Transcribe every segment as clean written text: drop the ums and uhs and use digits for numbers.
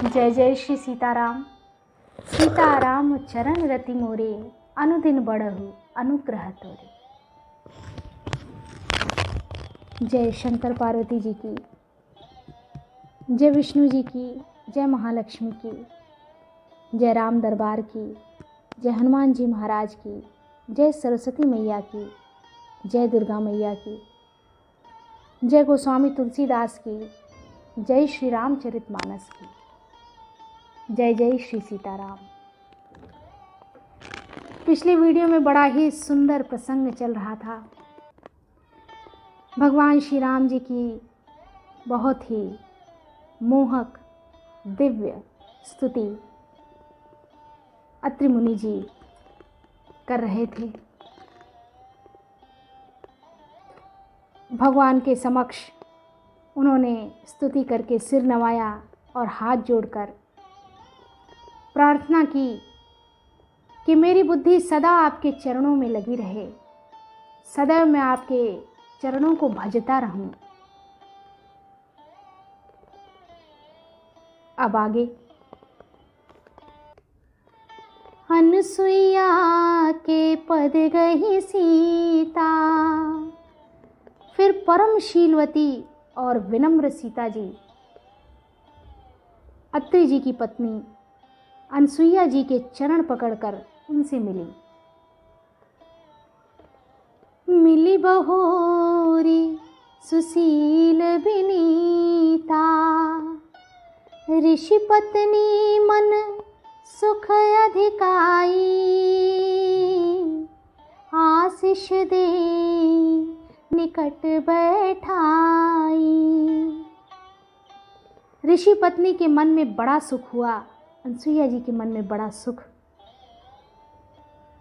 जय जय श्री सीताराम। सीताराम चरण रति मोरे, अनुदिन बढ़हु अनुग्रह तोरे। जय शंकर पार्वती जी की, जय विष्णु जी की, जय महालक्ष्मी की, जय राम दरबार की, जय हनुमान जी महाराज की, जय सरस्वती मैया की, जय दुर्गा मैया की, जय गोस्वामी तुलसीदास की, जय श्री रामचरितमानस की। जय जय श्री सीताराम। पिछले वीडियो में बड़ा ही सुंदर प्रसंग चल रहा था। भगवान श्री राम जी की बहुत ही मोहक दिव्य स्तुति अत्रि मुनि जी कर रहे थे। भगवान के समक्ष उन्होंने स्तुति करके सिर नवाया और हाथ जोड़कर प्रार्थना की कि मेरी बुद्धि सदा आपके चरणों में लगी रहे, सदैव मैं आपके चरणों को भजता रहूं। अब आगे, अनुसुईया के पद गई सीता, फिर परम शीलवती और विनम्र सीता जी अत्रि जी की पत्नी अनसुईया जी के चरण पकड़कर उनसे मिली। मिली बहोरी सुशील विनीता, ऋषि पत्नी मन सुख अधिकाई, आशीष दे निकट बैठाई। ऋषि पत्नी के मन में बड़ा सुख हुआ, अनसुईया जी के मन में बड़ा सुख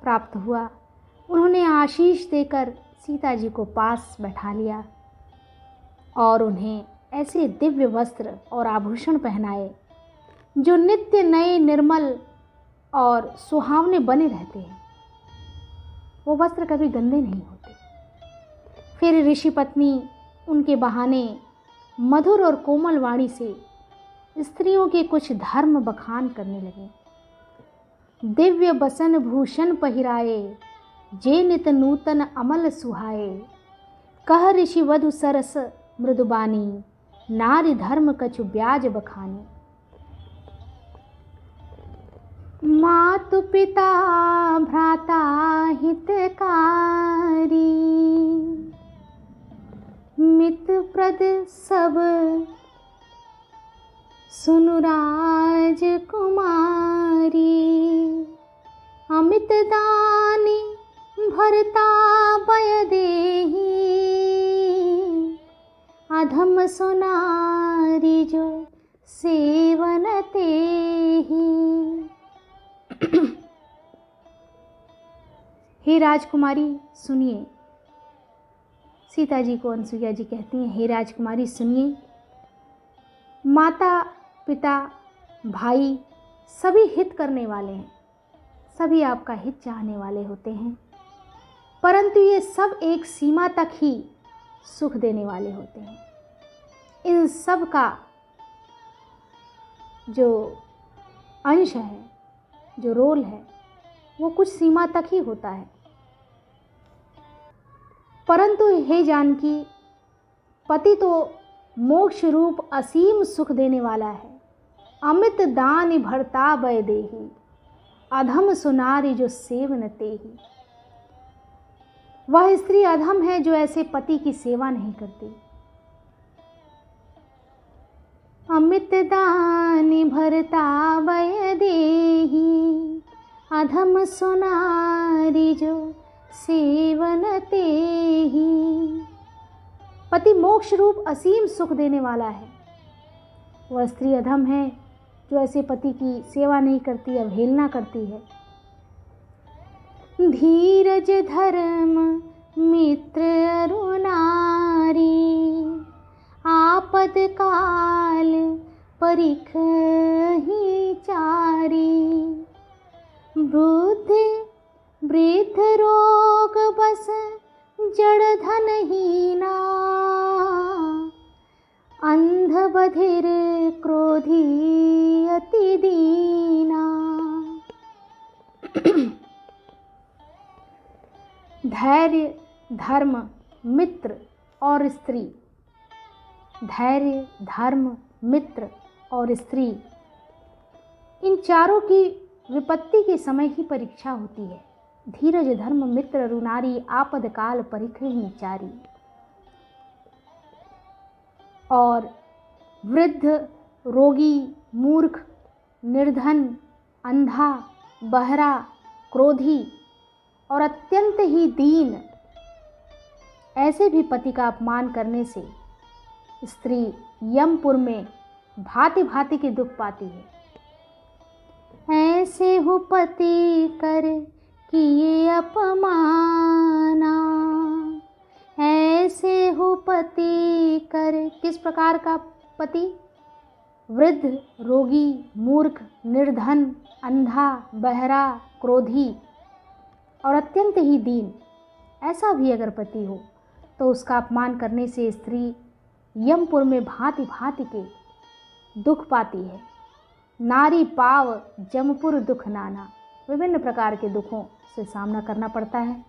प्राप्त हुआ। उन्होंने आशीष देकर सीता जी को पास बैठा लिया और उन्हें ऐसे दिव्य वस्त्र और आभूषण पहनाए जो नित्य नए, निर्मल और सुहावने बने रहते हैं। वो वस्त्र कभी गंदे नहीं होते। फिर ऋषि पत्नी उनके बहाने मधुर और कोमल वाणी से स्त्रियों के कुछ धर्म बखान करने लगे। दिव्य बसन भूषण पहिराए, जे नित नूतन अमल सुहाए, कह ऋषि वधु सरस मृदुबानी, नारी धर्म कछु ब्याज बखानी। मातु पिता भ्राता हितकारी, मित्र प्रद सब सुनु राजकुमारी, अमित दानी भरता बय देही, अधम सुनारी जो सेवन तेहि। हे राजकुमारी सुनिए, सीता जी को अनसुईया जी कहती हैं, हे राजकुमारी सुनिए, माता पिता भाई सभी हित करने वाले हैं, सभी आपका हित चाहने वाले होते हैं, परंतु ये सब एक सीमा तक ही सुख देने वाले होते हैं। इन सब का जो अंश है, जो रोल है, वो कुछ सीमा तक ही होता है। परंतु हे जानकी, पति तो मोक्ष रूप असीम सुख देने वाला है। अमित दान भरता बय देही, अधम सुनारी जो सेवन तेहि। वह स्त्री अधम है जो ऐसे पति की सेवा नहीं करती। अमित दान भरता बय देही, अधम सुनारी जो सेवन तेहि। पति मोक्ष रूप असीम सुख देने वाला है, वह स्त्री अधम है जो ऐसे पति की सेवा नहीं करती, अवहेलना करती है। धीरज धर्म मित्र अरु नारी, आपद काल परिख ही चारी। वृद्ध रोग बस जड़ धनहीना, अंध बधिर क्रोधी पति दीना। धैर्य, धर्म, मित्र और स्त्री। धैर्य, धर्म, मित्र और स्त्री, इन चारों की विपत्ति के समय ही परीक्षा होती है। धीरज, धर्म, मित्र, रुनारी, आपद काल परिखहि चारी। और वृद्ध, रोगी, मूर्ख, निर्धन, अंधा, बहरा, क्रोधी और अत्यंत ही दीन, ऐसे भी पति का अपमान करने से स्त्री यमपुर में भांति भांति के दुख पाती है। ऐसे हो पति कर किए अपमाना, ऐसे हो पति कर, किस प्रकार का पति? वृद्ध, रोगी, मूर्ख, निर्धन, अंधा, बहरा, क्रोधी और अत्यंत ही दीन, ऐसा भी अगर पति हो तो उसका अपमान करने से स्त्री यमपुर में भांति भांति के दुख पाती है। नारी पाव जमपुर दुख नाना, विभिन्न प्रकार के दुखों से सामना करना पड़ता है।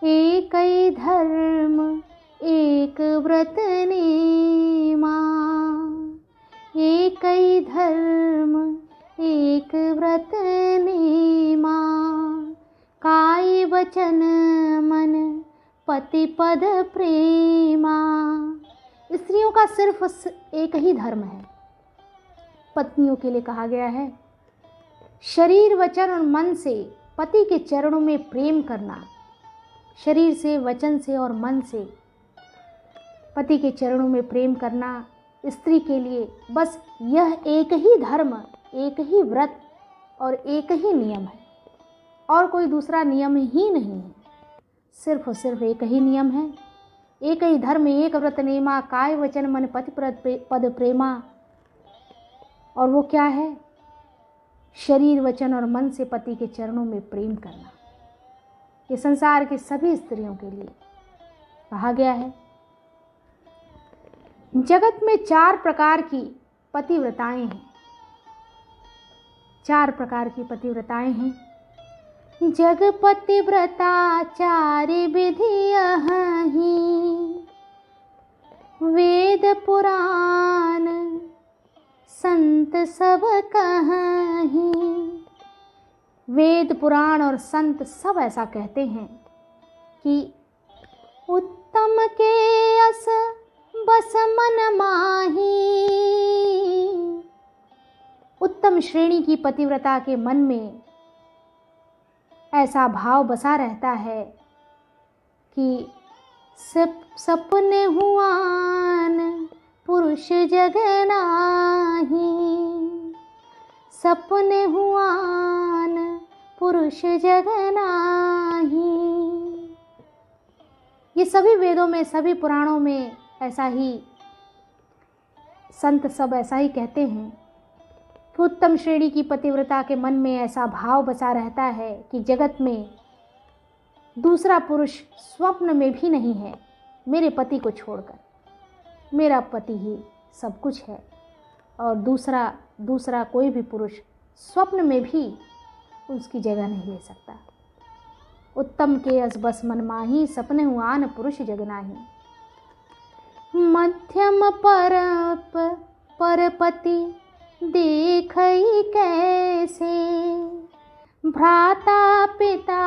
एक ही धर्म एक व्रत नेमा, एक ही धर्म एक व्रत नेमा, काय वचन मन पति पद प्रेमा। स्त्रियों का सिर्फ एक ही धर्म है, पत्नियों के लिए कहा गया है। शरीर, वचन और मन से पति के चरणों में प्रेम करना, शरीर से, वचन से और मन से पति के चरणों में प्रेम करना स्त्री के लिए बस यह एक ही धर्म, एक ही व्रत और एक ही नियम है, और कोई दूसरा नियम ही नहीं है। सिर्फ और सिर्फ एक ही नियम है, एक ही धर्म एक व्रत नेमा, काय वचन मन पति पद प्रेमा। और वो क्या है? शरीर, वचन और मन से पति के चरणों में प्रेम करना। ये संसार की सभी स्त्रियों के लिए कहा गया है। जगत में 4 प्रकार की पतिव्रताएं हैं, 4 प्रकार की पतिव्रताएं हैं। जग पतिव्रता 4 विधि अहि, वेद पुराण संत सब कहीं। वेद, पुराण और संत सब ऐसा कहते हैं कि उत्तम के अस बस मन माही। उत्तम श्रेणी की पतिव्रता के मन में ऐसा भाव बसा रहता है कि सपने हुआन पुरुष जग नाही, सपने हुआन पुरुष जग नाही। ये सभी वेदों में, सभी पुराणों में ऐसा ही, संत सब ऐसा ही कहते हैं कि उत्तम श्रेणी की पतिव्रता के मन में ऐसा भाव बसा रहता है कि जगत में दूसरा पुरुष स्वप्न में भी नहीं है मेरे पति को छोड़कर। मेरा पति ही सब कुछ है और दूसरा कोई भी पुरुष स्वप्न में भी उसकी जगह नहीं ले सकता। उत्तम के अस बस मन माही, सपने हुआन पुरुष जग नाही। मध्यम परपति देखई कैसे, भ्राता पिता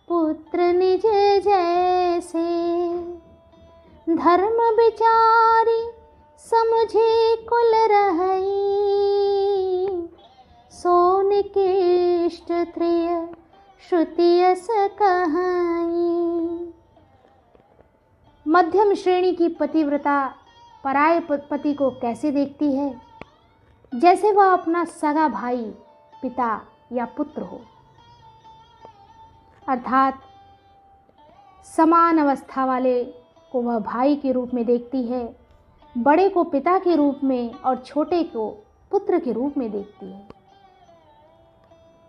पुत्र निज जैसे। धर्म विचारी समझे कुल रहई, सोन केष्ट त्रिय श्रुति अस कहाई। मध्यम श्रेणी की पतिव्रता पराये पति को कैसे देखती है? जैसे वह अपना सगा भाई, पिता या पुत्र हो, अर्थात समान अवस्था वाले को वह भाई के रूप में देखती है, बड़े को पिता के रूप में और छोटे को पुत्र के रूप में देखती है।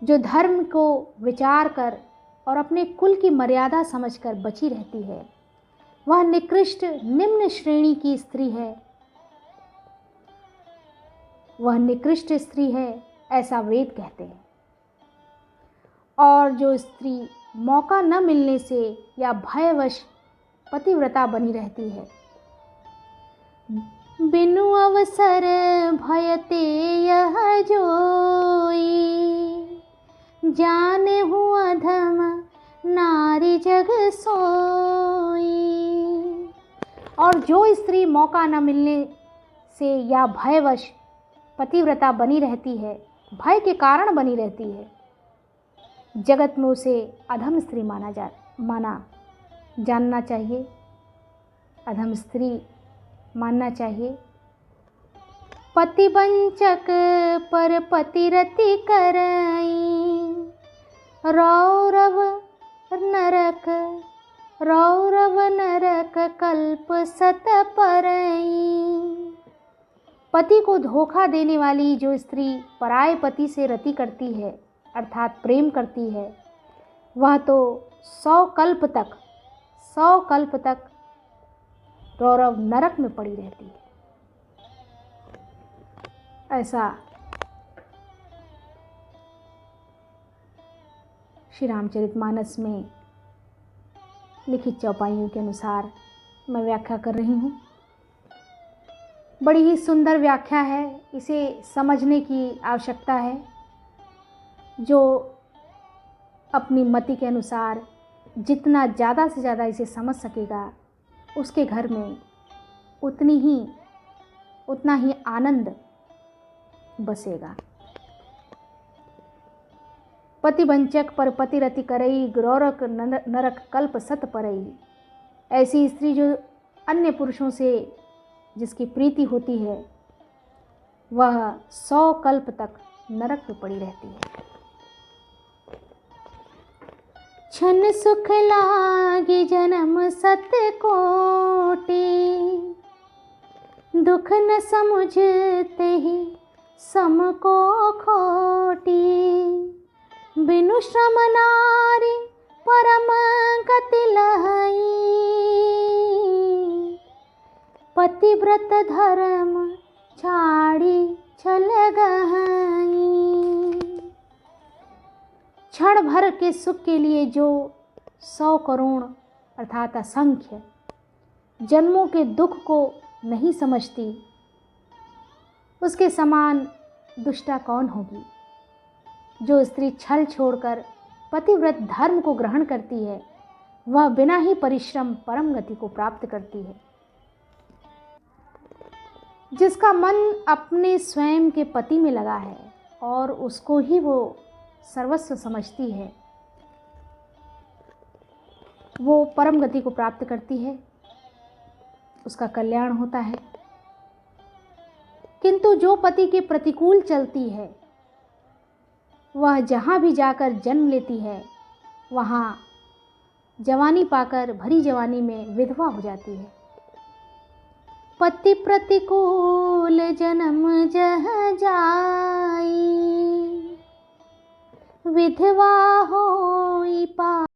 जो धर्म को विचार कर और अपने कुल की मर्यादा समझकर बची रहती है, वह निकृष्ट निम्न श्रेणी की स्त्री है। वह निकृष्ट स्त्री है, ऐसा वेद कहते हैं। और जो स्त्री मौका न मिलने से या भयवश पतिव्रता बनी रहती है, बिनु अवसर भयते यह जोई, जाने हूँ अधम नारी जग सोई। और जो स्त्री मौका न मिलने से या भयवश पतिव्रता बनी रहती है, भय के कारण बनी रहती है, जगत में उसे अधम स्त्री माना जानना चाहिए, अधम स्त्री मानना चाहिए। पतिवंचक पर पतिरति करई, रौरव नरक कल्प सत परई। पति को धोखा देने वाली जो स्त्री पराये पति से रति करती है, अर्थात प्रेम करती है, वह तो 100 कल्प तक रौरव नरक में पड़ी रहती है। ऐसा श्री रामचरितमानस में लिखित चौपाइयों के अनुसार मैं व्याख्या कर रही हूँ। बड़ी ही सुंदर व्याख्या है, इसे समझने की आवश्यकता है। जो अपनी मति के अनुसार जितना ज़्यादा से ज़्यादा इसे समझ सकेगा, उसके घर में उतना ही आनंद बसेगा। पतिवंचक पर पतिरति करई, गौरक नरक कल्प सत परई। ऐसी स्त्री जो अन्य पुरुषों से जिसकी प्रीति होती है, वह 100 कल्प तक नरक में पड़ी रहती है। छन सुख लागे जन्म सत कोटि, दुख न समुझते ही सम को खोटी। बिनु श्रम नारी परम गति लहई, पतिव्रत धर्म छाड़ी छल गहई। क्षण भर के सुख के लिए जो 100 करोड़ अर्थात असंख्य जन्मों के दुख को नहीं समझती, उसके समान दुष्टा कौन होगी। जो स्त्री छल छोड़कर पतिव्रत धर्म को ग्रहण करती है, वह बिना ही परिश्रम परम गति को प्राप्त करती है। जिसका मन अपने स्वयं के पति में लगा है और उसको ही वो सर्वस्व समझती है, वो परम गति को प्राप्त करती है, उसका कल्याण होता है। किंतु जो पति के प्रतिकूल चलती है, वह जहाँ भी जाकर जन्म लेती है, वहाँ जवानी पाकर भरी जवानी में विधवा हो जाती है। पति प्रतिकूल जन्म जह जाई, विधवा होई पा